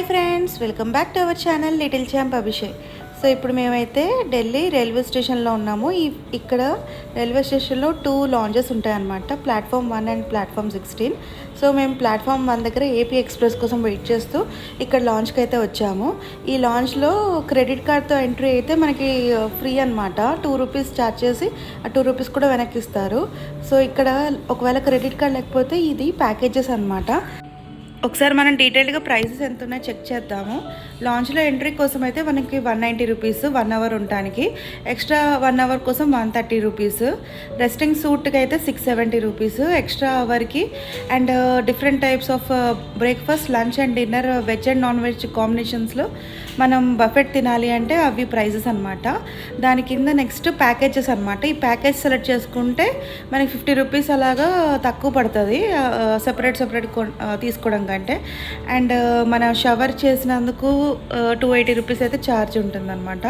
Hi friends, welcome back to our channel little champ Abhishek. So ఇప్పుడు మేమైతే Delhi railway స్టేషన్లో ఉన్నాము. ఇక్కడ రైల్వే స్టేషన్లో 2 లాంజెస్ ఉంటాయన్నమాట, ప్లాట్ఫామ్ 1 అండ్ ప్లాట్ఫామ్ 16. సో మేము ప్లాట్ఫామ్ 1 దగ్గర ఏపీ ఎక్స్ప్రెస్ కోసం వెయిట్ చేస్తూ ఇక్కడ లాంచ్కి అయితే వచ్చాము. ఈ లాంచ్లో క్రెడిట్ కార్డ్తో ఎంట్రీ అయితే మనకి ఫ్రీ అనమాట. 2 రూపీస్ ఛార్జ్ చేసి ఆ 2 రూపీస్ కూడా వెనక్కి ఇస్తారు. సో ఇక్కడ ఒకవేళ క్రెడిట్ కార్డ్ లేకపోతే ఇది ప్యాకేజెస్ అనమాట. ఒకసారి మనం డీటెయిల్గా ప్రైసెస్ ఎంత ఉన్నాయో చెక్ చేద్దాము. లాంచ్లో ఎంట్రీ కోసం అయితే మనకి 190 రూపీస్ 1 అవర్ ఉండటానికి, ఎక్స్ట్రా 1 అవర్ కోసం 130 రూపీస్, రెస్టింగ్ సూట్కి అయితే 670 రూపీస్ ఎక్స్ట్రా అవర్కి. And different types of breakfast, lunch and dinner, veg and non veg కాంబినేషన్స్లో మనం బఫెట్ తినాలి అంటే అవి ప్రైజెస్ అనమాట. దాని కింద నెక్స్ట్ ప్యాకేజెస్ అనమాట. ఈ ప్యాకేజ్ సెలెక్ట్ చేసుకుంటే మనకి 50 రూపీస్ అలాగా తక్కువ పడుతుంది సెపరేట్ తీసుకోవడం కంటే. అండ్ మన షవర్ చేసినందుకు 280 రూపీస్ అయితే ఛార్జ్ ఉంటుందన్నమాట.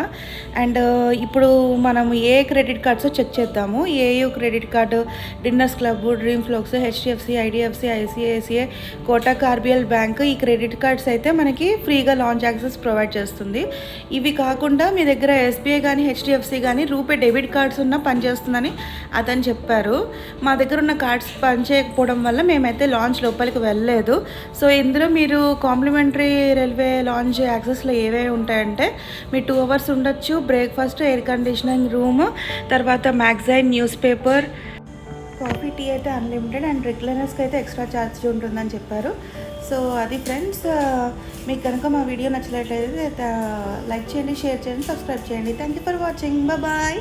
అండ్ ఇప్పుడు మనం ఏ క్రెడిట్ కార్డ్స్ చెక్ చేద్దాము. AU credit card, Diners Club, Dream Folks, HDFC, IDFC, ICICI, Kotak, RBL bank, ఈ క్రెడిట్ కార్డ్స్ అయితే మనకి ఫ్రీగా లాంచ్ యాక్సెస్ ప్రొవైడ్ చేస్తుంది. ఇవి కాకుండా మీ దగ్గర ఎస్బీఐ కానీ హెచ్డిఎఫ్సి కానీ రూపే డెబిట్ కార్డ్స్ ఉన్నా పనిచేస్తుందని అతను చెప్పారు. మా దగ్గర ఉన్న కార్డ్స్ పనిచేయకపోవడం వల్ల మేమైతే లాంచ్ లోపలికి వెళ్ళలేదు. సో ఇందులో మీరు కాంప్లిమెంటరీ రైల్వే లాంచ్ యాక్సెస్లో ఏవేవి ఉంటాయంటే మీ 2 అవర్స్ ఉండొచ్చు, బ్రేక్ఫాస్ట్, ఎయిర్ కండిషనింగ్ రూమ్, తర్వాత magazine, newspaper, coffee, tea అయితే అన్లిమిటెడ్, అండ్ రెగ్యులర్స్కి అయితే ఎక్స్ట్రా ఛార్జ్ ఉంటుందని చెప్పారు. సో అది ఫ్రెండ్స్, మీకు కనుక మా వీడియో నచ్చినట్లయితే లైక్ చేయండి, షేర్ చేయండి, సబ్స్క్రైబ్ చేయండి. Thank you for watching. Bye.